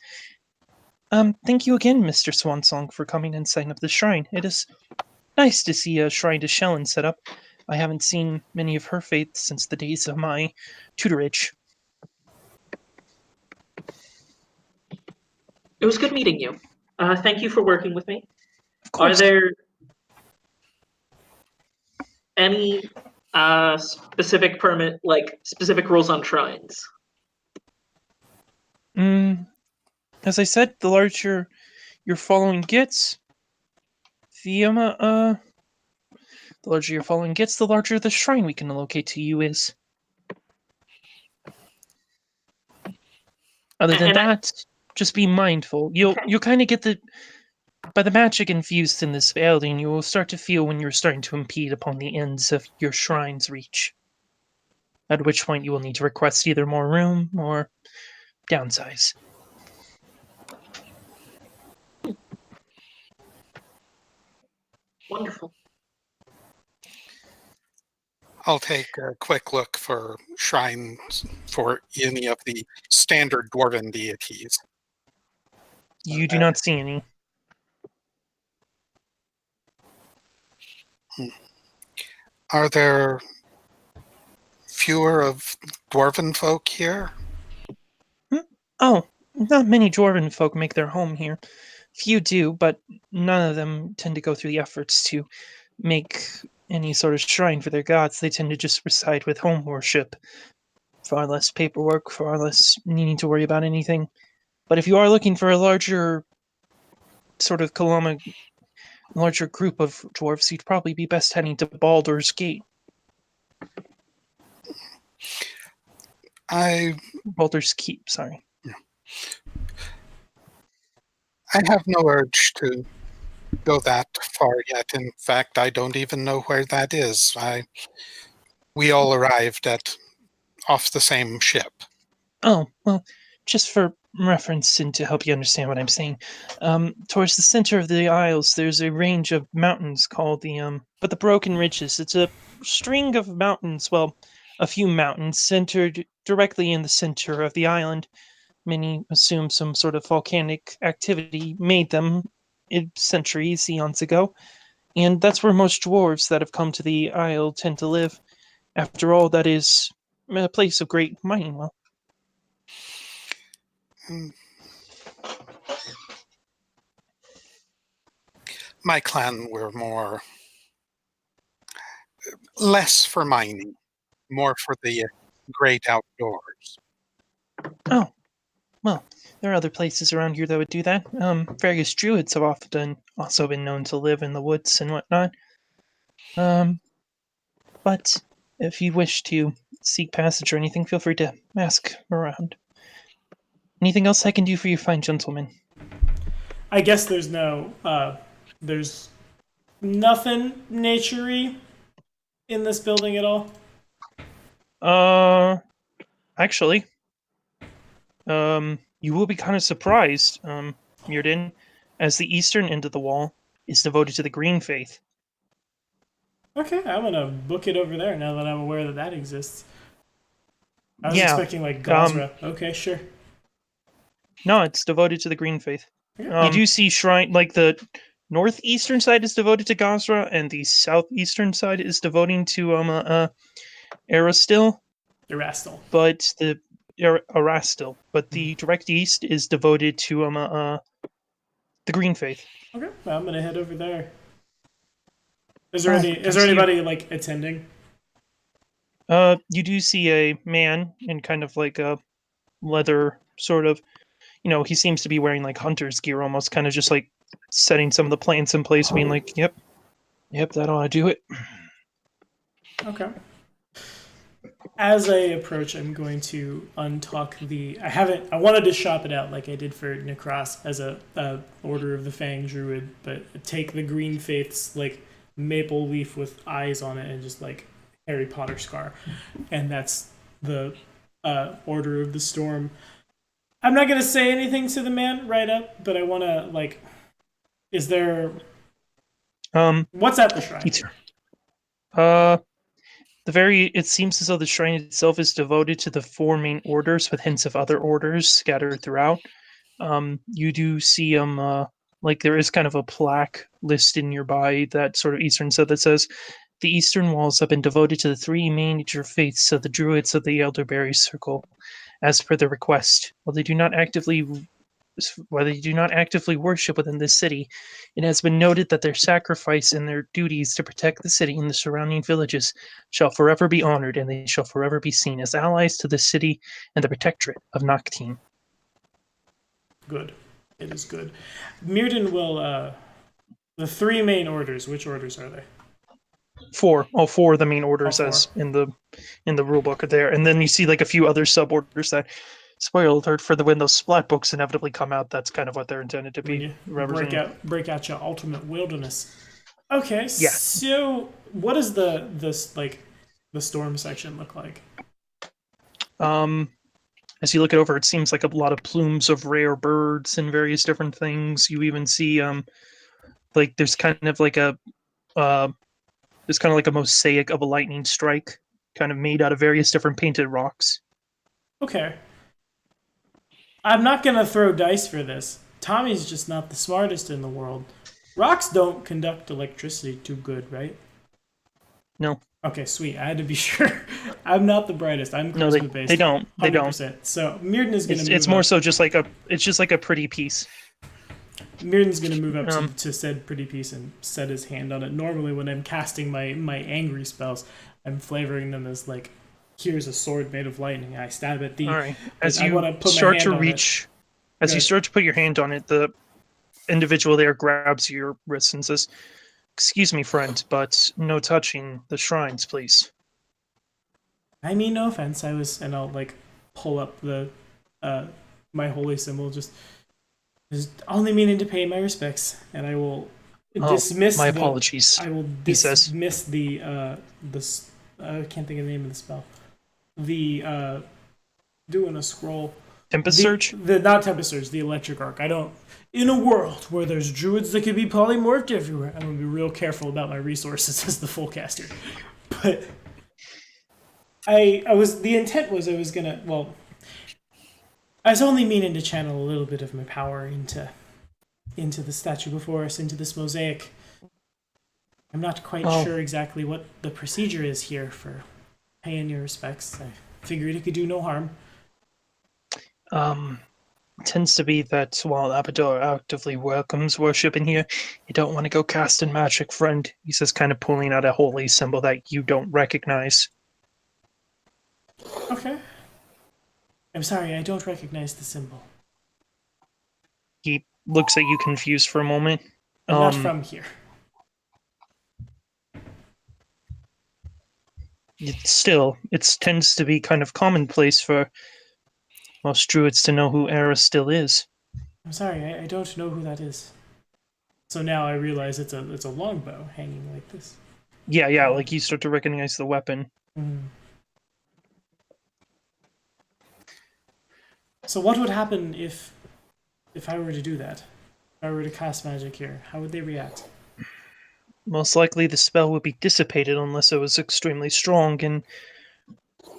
Thank you again, Mr. Swansong, for coming and setting up the shrine. It is nice to see a shrine to Shellen set up. I haven't seen many of her faiths since the days of my tutorage. It was good meeting you. Thank you for working with me. Of course. Are there any specific specific rules on shrines? As I said, the larger your following gets, the larger your following gets, the larger the shrine we can allocate to you is. Other than that, just be mindful. You'll kind of get by the magic infused in this building, you will start to feel when you're starting to impede upon the ends of your shrine's reach. At which point you will need to request either more room or downsize. Wonderful. I'll take a quick look for shrines for any of the standard dwarven deities. You do not see any. Are there fewer of dwarven folk here? Oh, not many dwarven folk make their home here. Few do, but none of them tend to go through the efforts to make any sort of shrine for their gods. They tend to just reside with home worship. Far less paperwork, far less needing to worry about anything. But if you are looking for a larger sort of larger group of dwarves, you'd probably be best heading to Baldur's Gate. Baldur's Keep, sorry. I have no urge to go that far yet. In fact, I don't even know where that is. We all arrived off the same ship. Oh, well, just for reference and to help you understand what I'm saying, towards the center of the Isles, there's a range of mountains called but the Broken Ridges. It's a string of mountains, well, a few mountains centered directly in the center of the island. Many assume some sort of volcanic activity made them centuries, eons ago, and that's where most dwarves that have come to the Isle tend to live. After all, that is a place of great mining wealth. Hmm. My clan were less for mining, more for the great outdoors. Oh, well, there are other places around here that would do that. Various druids have often also been known to live in the woods and whatnot. But if you wish to seek passage or anything, feel free to ask around. Anything else I can do for you, fine gentlemen? I guess there's there's nothing naturey in this building at all. Actually, you will be kind of surprised, Mirden, as the eastern end of the wall is devoted to the green faith. Okay, I'm gonna book it over there now that I'm aware that that exists. I was Yeah, expecting like Gazra. Okay, sure. No, it's devoted to the green faith. Yeah. You do see shrine, like the northeastern side is devoted to Gazra, and the southeastern side is devoting to Aristil, Erastil. but the Arastil, but the direct east is devoted to the green faith. Okay, well, I'm gonna head over there. Is there Oh, is there anybody like attending? You do see a man in kind of like a leather sort of, he seems to be wearing like hunter's gear almost, kind of just like setting some of the plants in place, being like, yep, that ought to do it. Okay. As I approach, I'm going to untuck the. I wanted to shop it out like I did for Necros as a Order of the Fang Druid, but take the Green Faith's like maple leaf with eyes on it and just like Harry Potter scar, and that's the Order of the Storm. I'm not gonna say anything to the man right up, but I want to like. Is there? What's at the shrine? It seems as though the shrine itself is devoted to the four main orders, with hints of other orders scattered throughout. You do see like there is kind of a plaque listed nearby that sort of eastern side that says the eastern walls have been devoted to the three major faiths of the druids of the Elderberry Circle, as per their request. While they do not actively worship within this city, it has been noted that their sacrifice and their duties to protect the city and the surrounding villages shall forever be honored, and they shall forever be seen as allies to the city and the protectorate of Noctine. Good. It is good. Mirden will the three main orders, which orders are they? Four of the main orders All four. as in the rule book are there, and then you see like a few other sub orders that, spoiler alert, for when those splat books inevitably come out, that's kind of what they're intended to When be you representing. break out your ultimate wilderness. Okay, Yeah. so what does the storm section look like? As you look it over, it seems like a lot of plumes of rare birds and various different things. You even see like there's kind of like a mosaic of a lightning strike, kind of made out of various different painted rocks. Okay. I'm not gonna throw dice for this. Tommy's just not the smartest in the world. Rocks don't conduct electricity too good, right? No. Okay, sweet. I had to be sure. I'm not the brightest. I'm No, charisma based. they don't. They don't. 100%. So Mirden is gonna. It's more so just like a pretty piece. Mirden's gonna move up to said pretty piece and set his hand on it. Normally, when I'm casting my angry spells, I'm flavoring them as like, here's a sword made of lightning. I stab at thee. All right. As you start to reach, as you start to put your hand on it, the individual there grabs your wrist and says, "Excuse me, friend, but no touching the shrines, please." I mean, no offense. And I'll like pull up the my holy symbol. Just only meaning to pay my respects, and I will dismiss. My the- apologies. I will he says. dismiss the I can't think of the name of the spell. The doing a scroll. Tempest The, Surge? the not Tempest Surge, the Electric Arc. I don't. In a world where there's druids that can be polymorphed everywhere, I'm gonna be real careful about my resources as the full caster. But I was the intent was I was gonna I was only meaning to channel a little bit of my power into the statue before us, into this mosaic. I'm not quite sure exactly what the procedure is here for paying your respects. I figured it could do no harm. Tends to be that while Abadar actively welcomes worship in here, you don't want to go casting magic, friend. He says, kind of pulling out a holy symbol that you don't recognize. Okay. I'm sorry, I don't recognize the symbol. He looks at you confused for a moment. I'm not from here. It tends to be kind of commonplace for most druids to know who Era still is. I'm sorry, I don't know who that is. So now I realize it's a longbow hanging like this. Yeah, like you start to recognize the weapon. Mm. So what would happen if I were to do that? If I were to cast magic here, how would they react? Most likely the spell would be dissipated unless it was extremely strong, and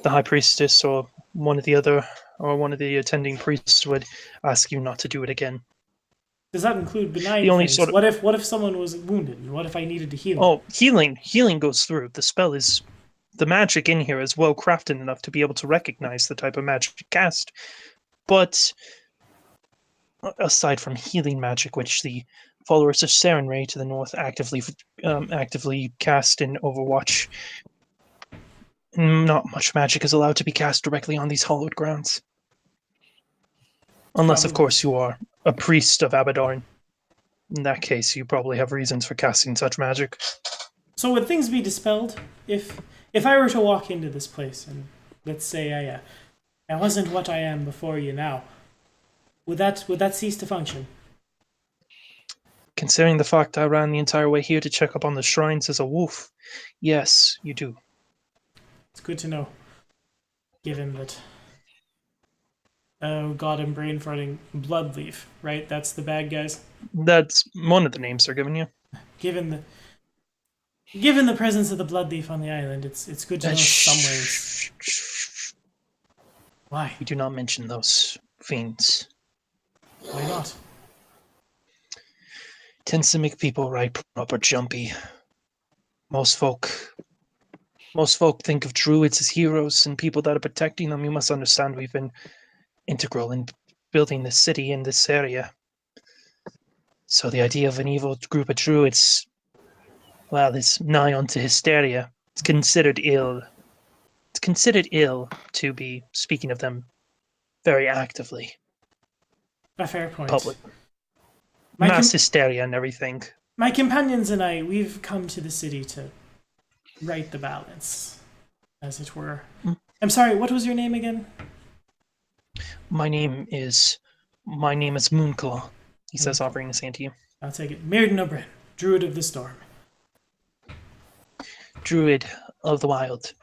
the High Priestess or one of the attending priests would ask you not to do it again. Does that include benign The only things? sort of- What if someone was wounded? And what if I needed to heal? Oh, healing goes through. The magic in here is well crafted enough to be able to recognize the type of magic cast. But aside from healing magic, which the followers of Sarenrae to the north actively cast in Overwatch, not much magic is allowed to be cast directly on these hallowed grounds. Unless, of course, you are a priest of Abaddon. In that case, you probably have reasons for casting such magic. So would things be dispelled if I were to walk into this place and let's say I wasn't what I am before you now? Would that cease to function? Considering the fact I ran the entire way here to check up on the shrines as a wolf, yes, you do. It's good to know. Given that oh god, I'm brain farting. Bloodleaf, right? That's the bad guys. That's one of the names they're giving you. Given the presence of the Bloodleaf on the island, it's good to know somewhere. Why? We do not mention those fiends. Why not? Tends to make people right proper jumpy. Most folk think of druids as heroes and people that are protecting them. You must understand we've been integral in building this city in this area. So the idea of an evil group of druids, well, is nigh unto hysteria. It's considered ill. It's considered ill to be speaking of them very actively. A fair point. Public. My Mass hysteria and everything. My companions and I, we've come to the city to right the balance, as it were. I'm sorry, what was your name again? My name is Moonclaw, he says, offering his hand to you. I'll take it. Mirden O'Brien, Druid of the Storm. Druid of the Wild.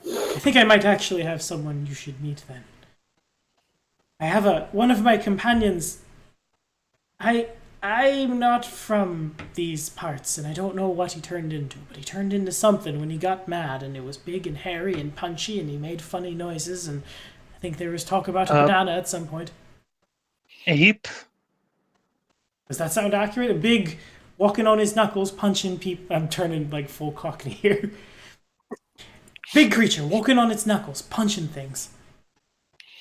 I think I might actually have someone you should meet then. I have one of my companions. I'm not from these parts, and I don't know what he turned into, but he turned into something when he got mad, and it was big and hairy and punchy, and he made funny noises, and I think there was talk about a banana at some point. Ape? Does that sound accurate? A big, walking on his knuckles, punching people. I'm turning like full Cockney here. Big creature, walking on its knuckles, punching things.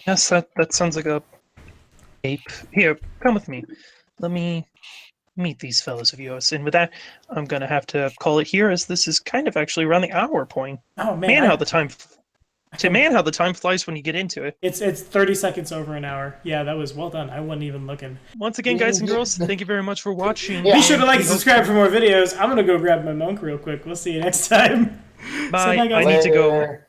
Yes, that sounds like a ape. Here, come with me. Let me meet these fellows of yours. And with that, I'm going to have to call it here, as this is kind of actually around the hour point. Oh man, Man, how the time flies when you get into it. It's 30 seconds over an hour. Yeah, that was well done. I wasn't even looking. Once again, guys and girls, thank you very much for watching. Yeah. Be sure to like and subscribe for more videos. I'm gonna go grab my monk real quick. We'll see you next time. Bye. So, bye, guys. I need to go. Later.